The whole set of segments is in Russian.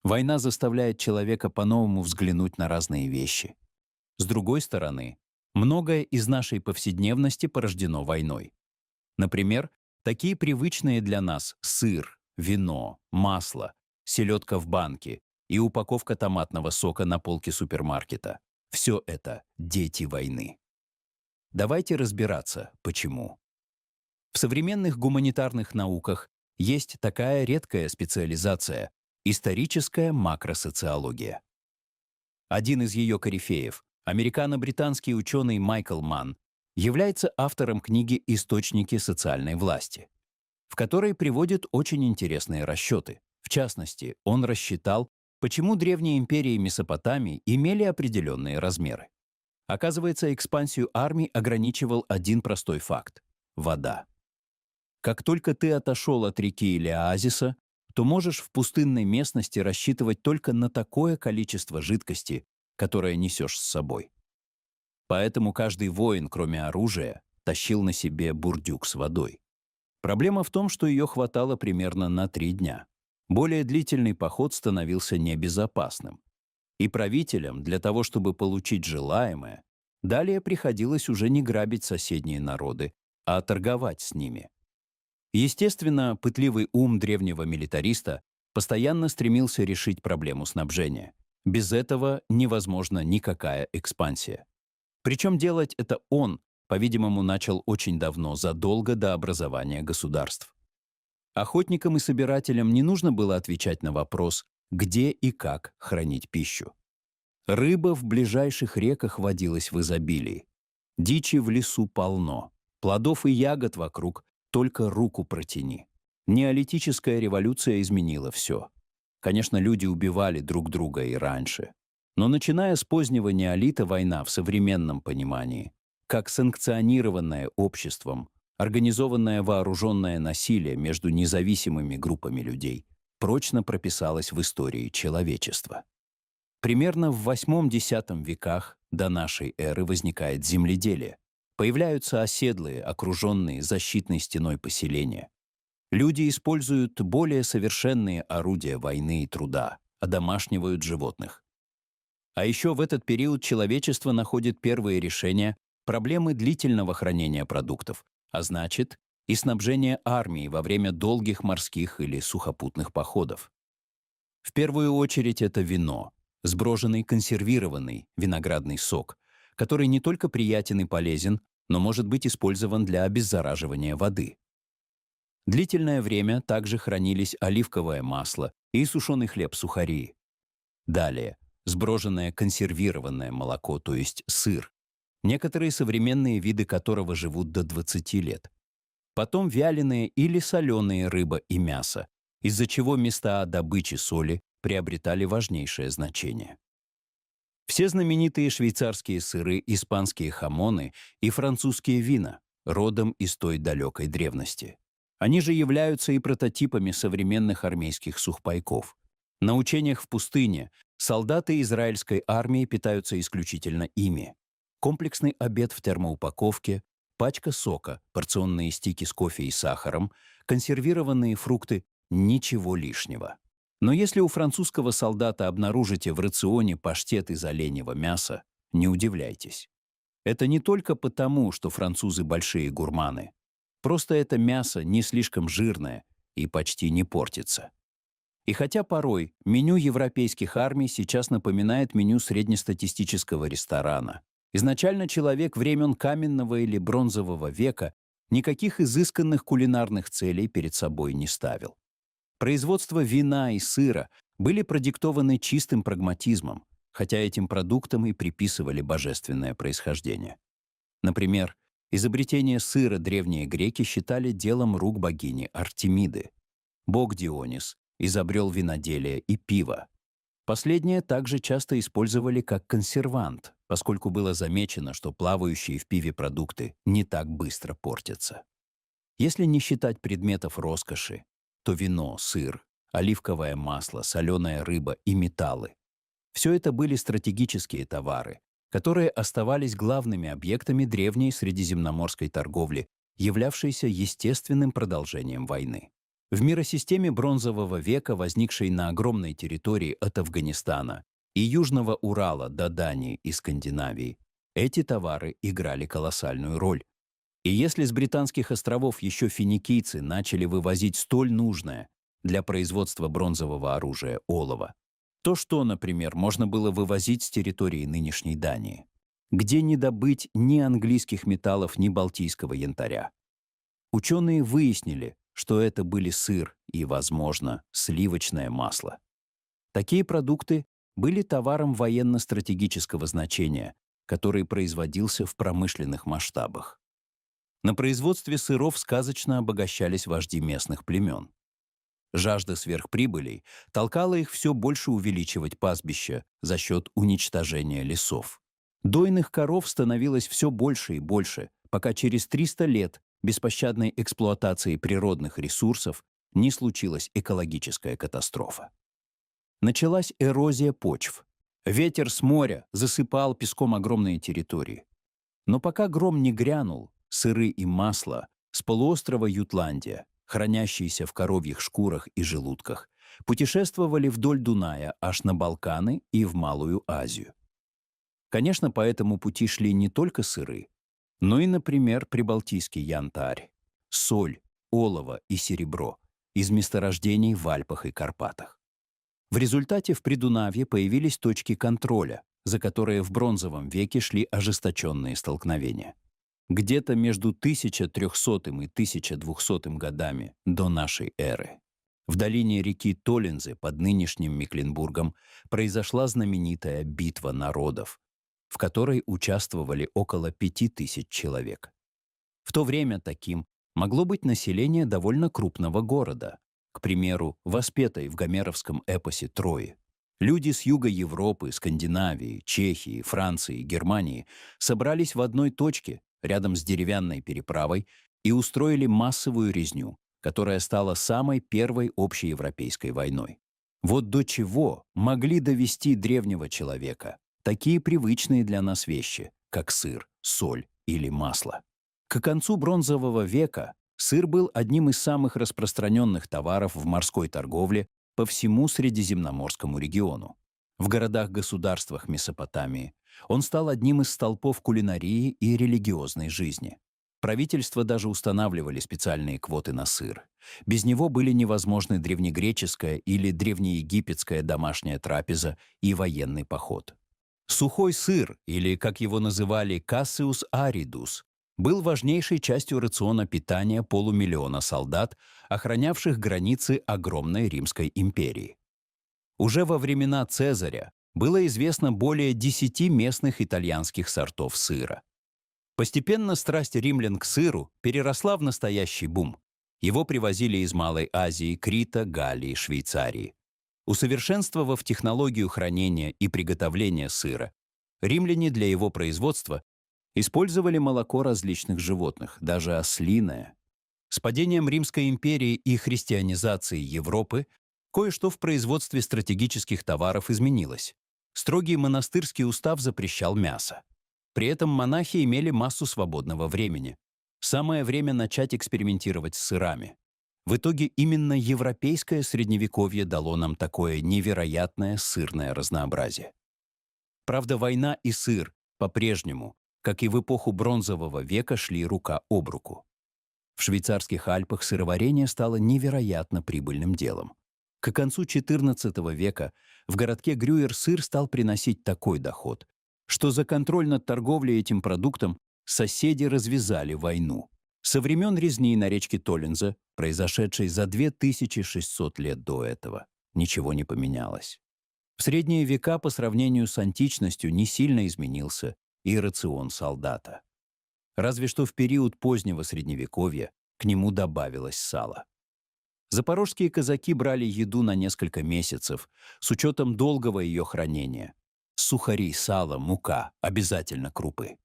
Война заставляет человека по-новому взглянуть на разные вещи. С другой стороны, многое из нашей повседневности порождено войной. Например, такие привычные для нас сыр, вино, масло, селедка в банке и упаковка томатного сока на полке супермаркета. Все это дети войны. Давайте разбираться, почему. В современных гуманитарных науках есть такая редкая специализация — историческая макросоциология. Один из ее корифеев, американо-британский ученый Майкл Манн, является автором книги «Источники социальной власти», в которой приводит очень интересные расчеты. В частности, он рассчитал, почему древние империи Месопотамии имели определенные размеры. Оказывается, экспансию армий ограничивал один простой факт — вода. Как только ты отошел от реки или оазиса, то можешь в пустынной местности рассчитывать только на такое количество жидкости, которое несешь с собой. Поэтому каждый воин, кроме оружия, тащил на себе бурдюк с водой. Проблема в том, что ее хватало примерно на 3 дня. Более длительный поход становился небезопасным. И правителям, для того чтобы получить желаемое, далее приходилось уже не грабить соседние народы, а торговать с ними. Естественно, пытливый ум древнего милитариста постоянно стремился решить проблему снабжения. Без этого невозможна никакая экспансия. Причем делать это он, по-видимому, начал очень давно, задолго до образования государств. Охотникам и собирателям не нужно было отвечать на вопрос, где и как хранить пищу. Рыба в ближайших реках водилась в изобилии. Дичи в лесу полно. Плодов и ягод вокруг только руку протяни. Неолитическая революция изменила все. Конечно, люди убивали друг друга и раньше. Но начиная с позднего неолита война в современном понимании, как санкционированное обществом, организованное вооруженное насилие между независимыми группами людей, прочно прописалась в истории человечества. Примерно в 8-10 веках до нашей эры возникает земледелие. Появляются оседлые, окруженные защитной стеной поселения. Люди используют более совершенные орудия войны и труда, одомашнивают животных. А еще в этот период человечество находит первые решения проблемы длительного хранения продуктов, а значит, и снабжения армии во время долгих морских или сухопутных походов. В первую очередь это вино, сброженный консервированный виноградный сок, который не только приятен и полезен, но может быть использован для обеззараживания воды. Длительное время также хранились оливковое масло и сушеный хлеб-сухари. Далее, сброженное консервированное молоко, то есть сыр, некоторые современные виды которого живут до 20 лет. Потом вяленые или соленые рыба и мясо, из-за чего места добычи соли приобретали важнейшее значение. Все знаменитые швейцарские сыры, испанские хамоны и французские вина, родом из той далекой древности. Они же являются и прототипами современных армейских сухпайков. На учениях в пустыне солдаты израильской армии питаются исключительно ими. Комплексный обед в термоупаковке, пачка сока, порционные стики с кофе и сахаром, консервированные фрукты — ничего лишнего. Но если у французского солдата обнаружите в рационе паштет из оленьего мяса, не удивляйтесь. Это не только потому, что французы большие гурманы. Просто это мясо не слишком жирное и почти не портится. И хотя порой меню европейских армий сейчас напоминает меню среднестатистического ресторана, изначально человек времен каменного или бронзового века никаких изысканных кулинарных целей перед собой не ставил. Производство вина и сыра были продиктованы чистым прагматизмом, хотя этим продуктам и приписывали божественное происхождение. Например, изобретение сыра древние греки считали делом рук богини Артемиды. Бог Дионис изобрел виноделие и пиво. Последнее также часто использовали как консервант, поскольку было замечено, что плавающие в пиве продукты не так быстро портятся. Если не считать предметов роскоши, то вино, сыр, оливковое масло, соленая рыба и металлы — все это были стратегические товары, которые оставались главными объектами древней средиземноморской торговли, являвшейся естественным продолжением войны. В миросистеме Бронзового века, возникшей на огромной территории от Афганистана и Южного Урала до Дании и Скандинавии, эти товары играли колоссальную роль. И если с британских островов еще финикийцы начали вывозить столь нужное для производства бронзового оружия олово, то что, например, можно было вывозить с территории нынешней Дании, где не добыть ни английских металлов, ни балтийского янтаря? Ученые выяснили, что это были сыр и, возможно, сливочное масло. Такие продукты были товаром военно-стратегического значения, который производился в промышленных масштабах. На производстве сыров сказочно обогащались вожди местных племен. Жажда сверхприбылей толкала их все больше увеличивать пастбища за счет уничтожения лесов. Дойных коров становилось все больше и больше, пока через 300 лет беспощадной эксплуатации природных ресурсов не случилась экологическая катастрофа. Началась эрозия почв. Ветер с моря засыпал песком огромные территории. Но пока гром не грянул, сыры и масло с полуострова Ютландия, хранящиеся в коровьих шкурах и желудках, путешествовали вдоль Дуная аж на Балканы и в Малую Азию. Конечно, по этому пути шли не только сыры, но и, например, прибалтийский янтарь, соль, олово и серебро из месторождений в Альпах и Карпатах. В результате в Придунавье появились точки контроля, за которые в Бронзовом веке шли ожесточенные столкновения. Где-то между 1300 и 1200 годами до нашей эры в долине реки Толинзы под нынешним Мекленбургом произошла знаменитая битва народов, в которой участвовали около 5000 человек. В то время таким могло быть население довольно крупного города, к примеру, воспетой в гомеровском эпосе Трои. Люди с юга Европы, Скандинавии, Чехии, Франции, Германии собрались в одной точке, рядом с деревянной переправой, и устроили массовую резню, которая стала самой первой общеевропейской войной. Вот до чего могли довести древнего человека такие привычные для нас вещи, как сыр, соль или масло. К концу Бронзового века сыр был одним из самых распространенных товаров в морской торговле по всему Средиземноморскому региону. В городах-государствах Месопотамии он стал одним из столпов кулинарии и религиозной жизни. Правительства даже устанавливали специальные квоты на сыр. Без него были невозможны древнегреческая или древнеегипетская домашняя трапеза и военный поход. Сухой сыр, или, как его называли, cassius aridus, был важнейшей частью рациона питания полумиллиона солдат, охранявших границы огромной Римской империи. Уже во времена Цезаря было известно более 10 местных итальянских сортов сыра. Постепенно страсть римлян к сыру переросла в настоящий бум. Его привозили из Малой Азии, Крита, Галлии, Швейцарии. Усовершенствовав технологию хранения и приготовления сыра, римляне для его производства использовали молоко различных животных, даже ослиное. С падением Римской империи и христианизацией Европы кое-что в производстве стратегических товаров изменилось. Строгий монастырский устав запрещал мясо. При этом монахи имели массу свободного времени. Самое время начать экспериментировать с сырами. В итоге именно европейское средневековье дало нам такое невероятное сырное разнообразие. Правда, война и сыр по-прежнему, как и в эпоху Бронзового века, шли рука об руку. В швейцарских Альпах сыроварение стало невероятно прибыльным делом. К концу XIV века в городке Грюер сыр стал приносить такой доход, что за контроль над торговлей этим продуктом соседи развязали войну. Со времен резни на речке Толинза, произошедшей за 2600 лет до этого, ничего не поменялось. В средние века по сравнению с античностью не сильно изменился и рацион солдата. Разве что в период позднего Средневековья к нему добавилось сало. Запорожские казаки брали еду на несколько месяцев с учетом долгого ее хранения. Сухари, сало, мука, обязательно крупы.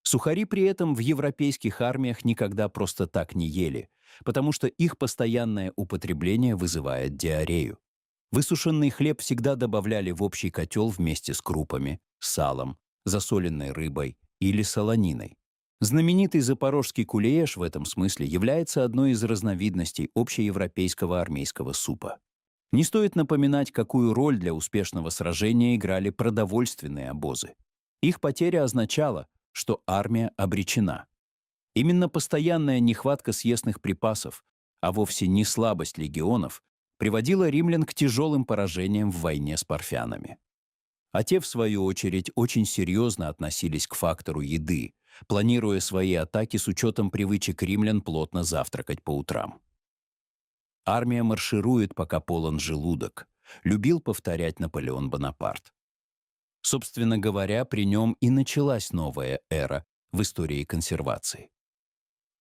Сухари при этом в европейских армиях никогда просто так не ели, потому что их постоянное употребление вызывает диарею. Высушенный хлеб всегда добавляли в общий котел вместе с крупами, салом, засоленной рыбой или солониной. Знаменитый запорожский кулеш в этом смысле является одной из разновидностей общеевропейского армейского супа. Не стоит напоминать, какую роль для успешного сражения играли продовольственные обозы. Их потеря означала, что армия обречена. Именно постоянная нехватка съестных припасов, а вовсе не слабость легионов, приводила римлян к тяжелым поражениям в войне с парфянами. А те, в свою очередь, очень серьезно относились к фактору еды, планируя свои атаки с учетом привычек римлян плотно завтракать по утрам. «Армия марширует, пока полон желудок», любил повторять Наполеон Бонапарт. Собственно говоря, при нем и началась новая эра в истории консервации.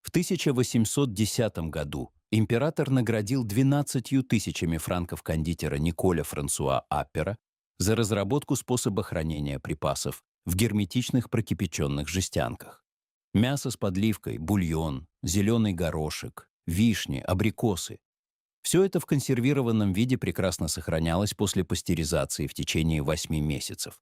В 1810 году император наградил 12 тысячами франков кондитера Николя Франсуа Аппера за разработку способа хранения припасов в герметичных прокипяченных жестянках. Мясо с подливкой, бульон, зеленый горошек, вишни, абрикосы. Все это в консервированном виде прекрасно сохранялось после пастеризации в течение 8 месяцев.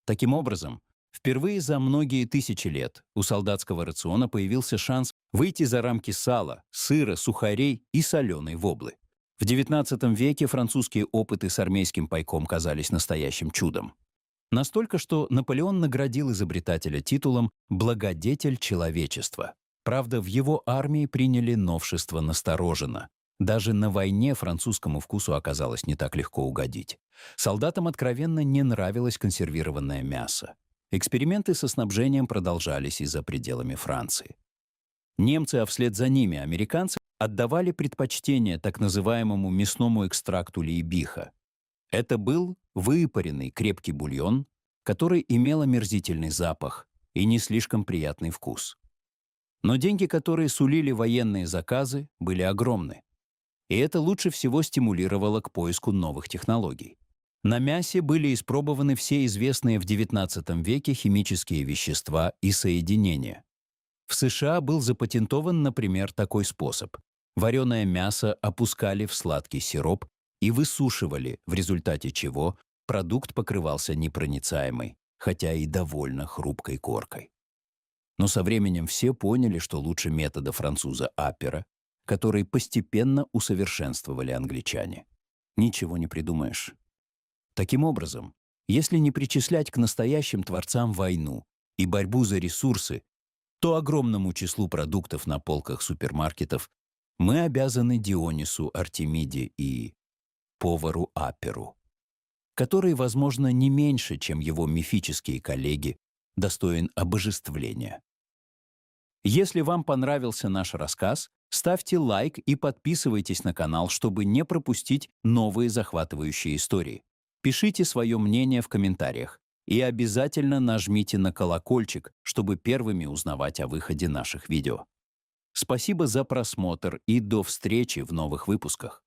Таким образом, впервые за многие тысячи лет у солдатского рациона появился шанс выйти за рамки сала, сыра, сухарей и соленой воблы. В XIX веке французские опыты с армейским пайком казались настоящим чудом. Настолько, что Наполеон наградил изобретателя титулом «Благодетель человечества». Правда, в его армии приняли новшество настороженно. Даже на войне французскому вкусу оказалось не так легко угодить. Солдатам откровенно не нравилось консервированное мясо. Эксперименты со снабжением продолжались и за пределами Франции. Немцы, а вслед за ними американцы, отдавали предпочтение так называемому мясному экстракту лейбиха. Это был выпаренный крепкий бульон, который имел омерзительный запах и не слишком приятный вкус. Но деньги, которые сулили военные заказы, были огромны. И это лучше всего стимулировало к поиску новых технологий. На мясе были испробованы все известные в XIX веке химические вещества и соединения. В США был запатентован, например, такой способ. Вареное мясо опускали в сладкий сироп и высушивали, в результате чего продукт покрывался непроницаемой, хотя и довольно хрупкой коркой. Но со временем все поняли, что лучше метода француза Аппера, который постепенно усовершенствовали англичане. Ничего не придумаешь. Таким образом, если не причислять к настоящим творцам войну и борьбу за ресурсы, то огромному числу продуктов на полках супермаркетов мы обязаны Дионису Артемиде и повару Апперу, который, возможно, не меньше, чем его мифические коллеги, достоин обожествления. Если вам понравился наш рассказ, ставьте лайк и подписывайтесь на канал, чтобы не пропустить новые захватывающие истории. Пишите свое мнение в комментариях и обязательно нажмите на колокольчик, чтобы первыми узнавать о выходе наших видео. Спасибо за просмотр и до встречи в новых выпусках.